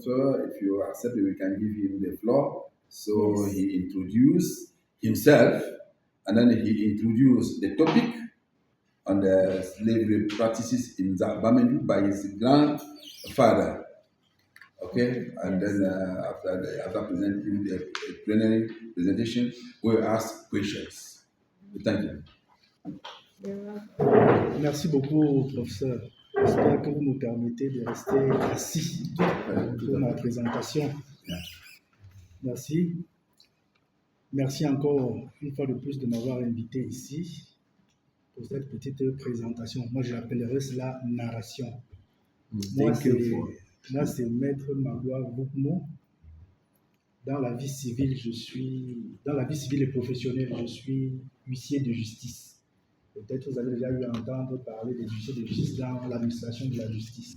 So if you accept it, we can give him the floor. So Yes. he introduced himself and then he introduced the topic on the slavery practices in Bamendu by his grandfather. Okay, and then after presenting the plenary presentation, we'll ask questions. Thank you. Merci beaucoup, professeur. J'espère que vous me permettez de rester assis pour ma présentation. Merci. Merci encore une fois de plus de m'avoir invité ici pour cette petite présentation. Moi, je l'appellerais cela narration. Moi, c'est Maître Magloire Boukmo. Dans la vie civile et professionnelle, je suis huissier de justice. Peut-être vous avez déjà eu à entendre parler des huissiers de justice dans l'administration de la justice.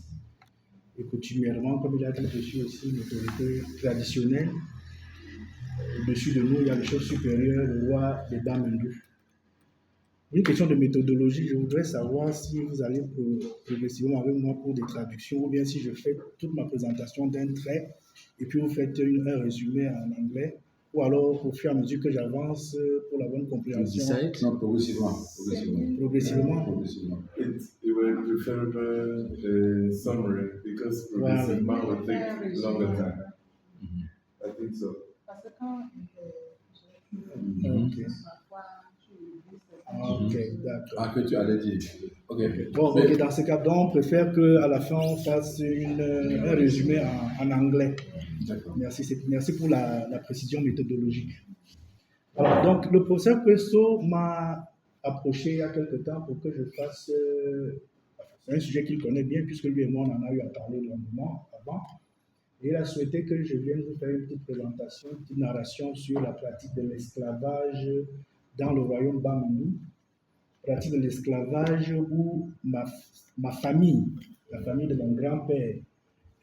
Et coutumièrement, comme il a dit, je suis aussi une autorité traditionnelle. Au-dessus de nous, il y a le chef supérieur, le roi des Bamendu. Une question de méthodologie, je voudrais savoir si vous allez progressivement avec moi pour des traductions ou bien si je fais toute ma présentation d'un trait et puis vous faites un résumé en anglais ou alors au fur et à mesure que j'avance pour la bonne compréhension. Non, progressivement. It will prefer summary because progressivement will take longer time. I think so. Ok, d'accord. Ah, que tu allais dire. Ok. Bon, ok, dans ce cas, donc, on préfère qu'à la fin, on fasse un résumé en anglais. D'accord. Merci pour la précision méthodologique. Alors, donc, le professeur Presso m'a approché il y a quelque temps pour que je fasse... c'est un sujet qu'il connaît bien, puisque lui et moi, on en a eu à parler longuement avant. Et il a souhaité que je vienne vous faire une petite présentation, une petite narration sur la pratique de l'esclavage dans le royaume Bamendu, pratique de l'esclavage où ma famille, la famille de mon grand-père,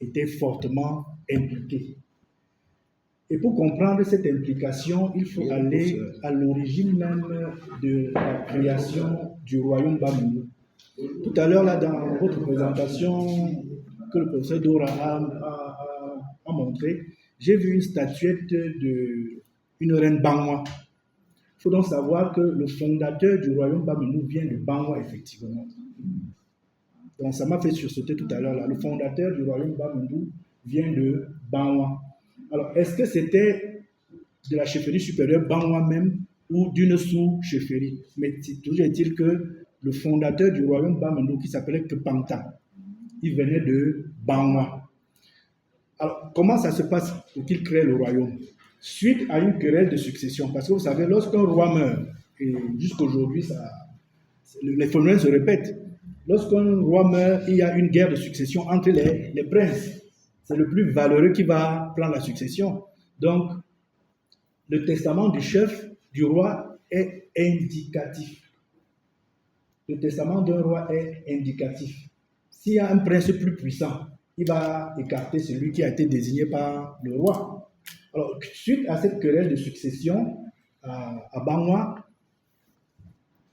était fortement impliquée. Et pour comprendre cette implication, il faut aller à l'origine même de la création du royaume Bamendu. Tout à l'heure, là, dans votre présentation que le professeur Dora a montré, j'ai vu une statuette d'une reine Bangwa. Il faut donc savoir que le fondateur du royaume Bamendu vient de Bangwa, effectivement. Donc ça m'a fait sursauter tout à l'heure là. Le fondateur du royaume Bamendu vient de Bangwa. Alors, est-ce que c'était de la chefferie supérieure Bangwa même ou d'une sous-chefferie? Mais toujours est-il que le fondateur du royaume Bamendu, qui s'appelait Kepanta, il venait de Bangwa. Alors, comment ça se passe pour qu'il crée le royaume? Suite à une querelle de succession, parce que vous savez, lorsqu'un roi meurt, et jusqu'aujourd'hui, les phénomènes se répètent, lorsqu'un roi meurt, il y a une guerre de succession entre les princes. C'est le plus valeureux qui va prendre la succession. Donc, le testament du chef du roi est indicatif. Le testament d'un roi est indicatif. S'il y a un prince plus puissant, il va écarter celui qui a été désigné par le roi. Alors, suite à cette querelle de succession à Bangwa,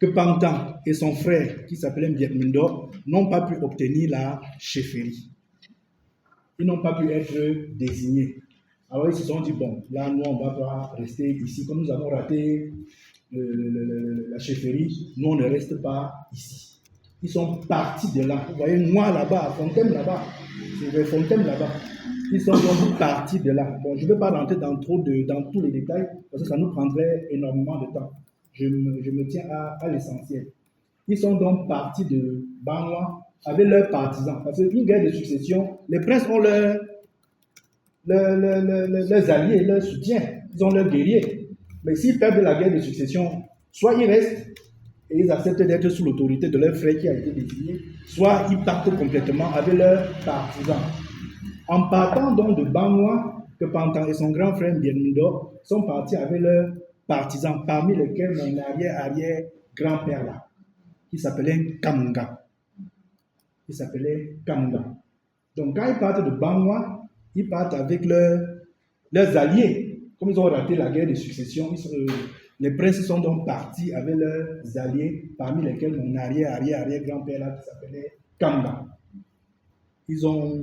Kepantan et son frère, qui s'appelait Mbietmindo, n'ont pas pu obtenir la chefferie. Ils n'ont pas pu être désignés. Alors, ils se sont dit, bon, là, nous, on ne va pas rester ici. Comme nous avons raté la chefferie, nous, on ne reste pas ici. Ils sont partis de là. Vous voyez, moi, là-bas, Fontaine, là-bas. C'est vers Fontaine, là-bas. Ils sont donc partis de là. Bon, je ne vais pas rentrer dans tous les détails, parce que ça nous prendrait énormément de temps. Je me tiens à l'essentiel. Ils sont donc partis de Bangwa avec leurs partisans. Parce qu'une guerre de succession, les princes ont leurs alliés, leurs soutiens. Ils ont leurs guerriers. Mais s'ils perdent la guerre de succession, soit ils restent et ils acceptent d'être sous l'autorité de leur frère qui a été désigné, soit ils partent complètement avec leurs partisans. En partant donc de Bangwa, Kepantan et son grand frère Mbietmindo sont partis avec leurs partisans, parmi lesquels mon arrière-arrière-grand-père là, qui s'appelait Kamanga. Donc quand ils partent de Bangwa, ils partent avec leurs alliés. Comme ils ont raté la guerre de succession, les princes sont donc partis avec leurs alliés, parmi lesquels mon arrière-arrière-arrière-grand-père là, qui s'appelait Kamanga. Ils ont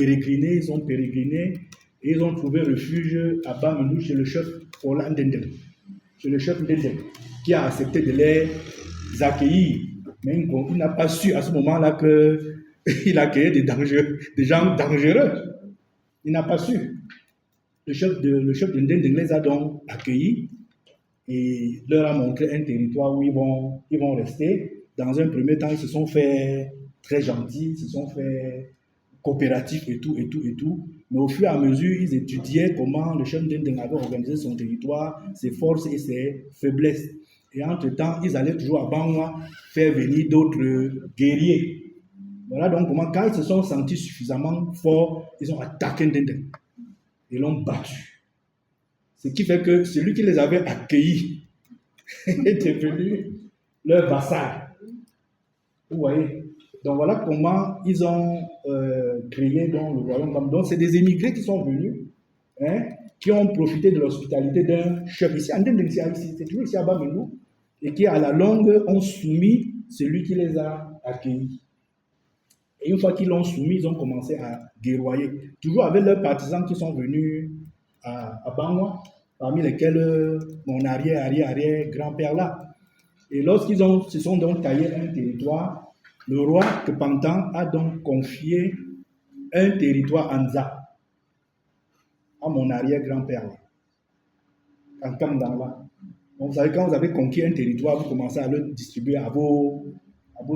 ils ont pérégriné et ils ont trouvé refuge à Bamenou chez le chef Ola Ndendel, chez le chef Ndendel, qui a accepté de les accueillir. Mais il n'a pas su à ce moment-là qu'il accueillait des gens dangereux. Il n'a pas su. Le chef de Ndendel les a donc accueillis et leur a montré un territoire où ils vont rester. Dans un premier temps, ils se sont fait très gentils, ils se sont fait coopératifs et tout. Mais au fur et à mesure, ils étudiaient comment le chef Ndendel avait organisé son territoire, ses forces et ses faiblesses. Et entre-temps, ils allaient toujours à Bangwa faire venir d'autres guerriers. Voilà donc comment, quand ils se sont sentis suffisamment forts, ils ont attaqué Ndendel et l'ont battu. Ce qui fait que celui qui les avait accueillis est devenu leur vassal. Vous voyez? Donc voilà comment ils ont créé donc, le royaume. Donc c'est des émigrés qui sont venus, qui ont profité de l'hospitalité d'un chef ici, c'est toujours ici à Bamenou, et qui à la longue ont soumis celui qui les a accueillis. Et une fois qu'ils l'ont soumis, ils ont commencé à guerroyer, toujours avec leurs partisans qui sont venus à Bangwa, parmi lesquels mon arrière-grand-père là. Et lorsqu'ils se sont donc taillés un territoire, le roi Kepantan a donc confié un territoire Anza à mon arrière-grand-père là, en Kamdangla. Donc, vous savez, quand vous avez conquis un territoire, vous commencez à le distribuer à vos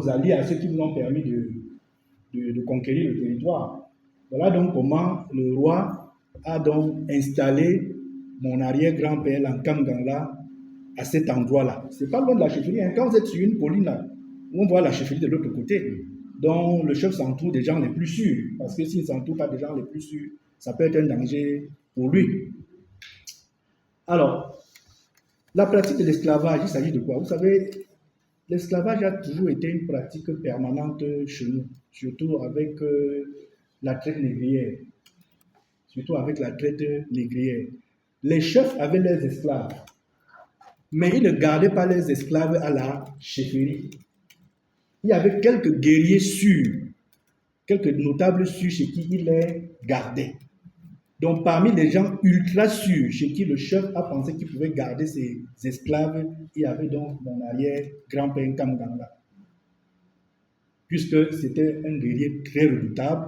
alliés, à ceux qui vous ont permis de conquérir le territoire. Voilà donc comment le roi a donc installé mon arrière-grand-père, Lankam-Gangla, à cet endroit-là. Ce n'est pas loin de la chefferie. Quand vous êtes sur une colline, là, on voit la chefferie de l'autre côté. Donc, le chef s'entoure des gens les plus sûrs. Parce que s'il ne s'entoure pas des gens les plus sûrs, ça peut être un danger pour lui. Alors, la pratique de l'esclavage, il s'agit de quoi? Vous savez, l'esclavage a toujours été une pratique permanente chez nous, surtout avec la traite négrière. Les chefs avaient leurs esclaves, mais ils ne gardaient pas les esclaves à la chefferie. Il y avait quelques guerriers sûrs, quelques notables sûrs chez qui ils les gardaient. Donc, parmi les gens ultra sûrs chez qui le chef a pensé qu'il pouvait garder ses esclaves, il y avait donc mon arrière-grand-père Nkamganga. Puisque c'était un guerrier très redoutable,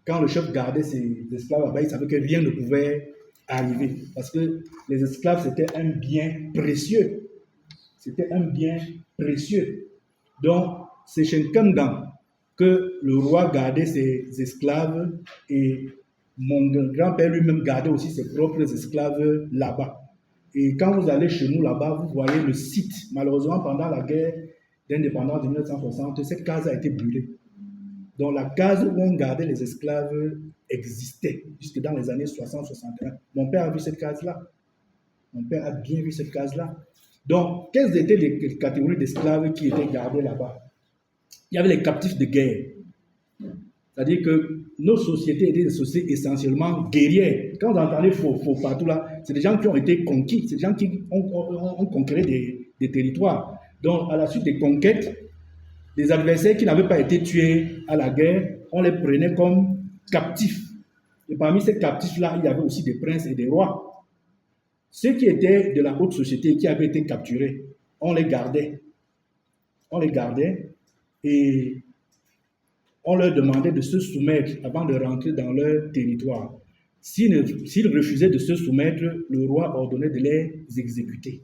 quand le chef gardait ses esclaves là-bas, il savait que rien ne pouvait arriver. Parce que les esclaves, c'était un bien précieux. Donc, c'est chez Nkamgang que le roi gardait ses esclaves et mon grand-père lui-même gardait aussi ses propres esclaves là-bas. Et quand vous allez chez nous là-bas, vous voyez le site. Malheureusement, pendant la guerre d'indépendance de 1960, cette case a été brûlée. Donc la case où on gardait les esclaves existait jusque dans les années 60-61. Mon père a vu cette case-là. Mon père a bien vu cette case-là. Donc, quelles étaient les catégories d'esclaves qui étaient gardées là-bas? Il y avait les captifs de guerre. C'est-à-dire que nos sociétés étaient des sociétés essentiellement guerrières. Quand vous entendez faux partout là, c'est des gens qui ont été conquis, c'est des gens qui ont conquéré des territoires. Donc, à la suite des conquêtes, les adversaires qui n'avaient pas été tués à la guerre, on les prenait comme captifs. Et parmi ces captifs-là, il y avait aussi des princes et des rois. Ceux qui étaient de la haute société, qui avaient été capturés, on les gardait. Et on leur demandait de se soumettre avant de rentrer dans leur territoire. S'ils refusaient de se soumettre, le roi ordonnait de les exécuter.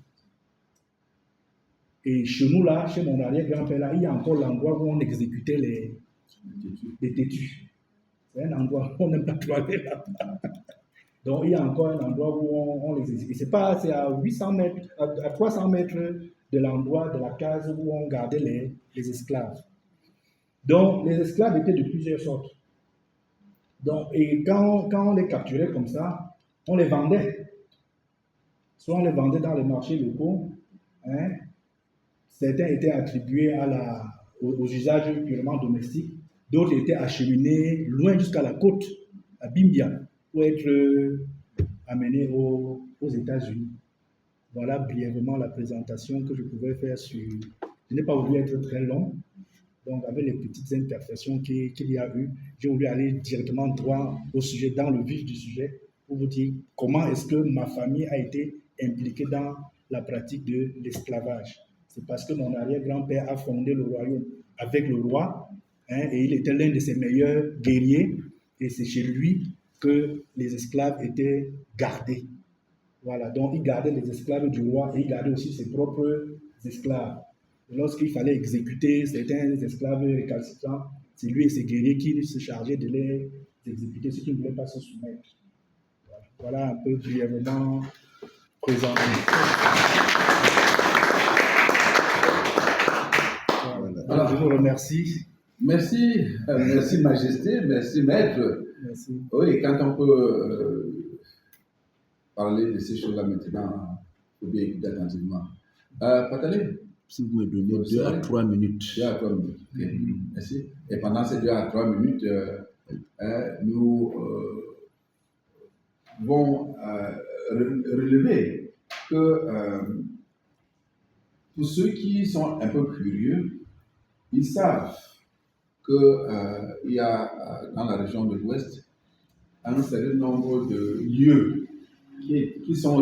Et chez nous, là, chez mon arrière-grand-père, là, il y a encore l'endroit où on exécutait les têtus. C'est un endroit où on n'aime pas trop aller là-bas. Donc, il y a encore un endroit où on les exécute. C'est à 800 mètres, à 300 mètres de l'endroit, de la case où on gardait les esclaves. Donc, les esclaves étaient de plusieurs sortes. Donc, et quand on les capturait comme ça, on les vendait. Soit on les vendait dans les marchés locaux, certains étaient attribués aux usages purement domestiques, d'autres étaient acheminés loin jusqu'à la côte, à Bimbia, pour être amenés aux États-Unis. Voilà brièvement la présentation que je pouvais faire sur... Je n'ai pas voulu être très long. Donc, avec les petites imperfections qu'il y a eu, j'ai voulu aller directement droit au sujet, dans le vif du sujet, pour vous dire comment est-ce que ma famille a été impliquée dans la pratique de l'esclavage. C'est parce que mon arrière-grand-père a fondé le royaume avec le roi, hein, et il était l'un de ses meilleurs guerriers, et c'est chez lui que les esclaves étaient gardés. Voilà, donc il gardait les esclaves du roi et il gardait aussi ses propres esclaves. Et lorsqu'il fallait exécuter certains esclaves récalcitrants, c'est lui et ses guerriers qui se chargeaient de les exécuter, ceux qui ne voulaient pas se soumettre. Voilà un peu brièvement présenté. Voilà. Je vous remercie. Merci, merci Majesté, merci Maître. Merci. Oui, quand on peut parler de ces choses-là maintenant, il faut bien écouter attentivement. Patalé, Si vous me donnez 2 à 3 minutes. 2 à 3 minutes. Okay. Merci. Et pendant ces 2 à 3 minutes, nous vont relever que pour ceux qui sont un peu curieux, ils savent qu'il y a dans la région de l'Ouest un certain nombre de lieux qui sont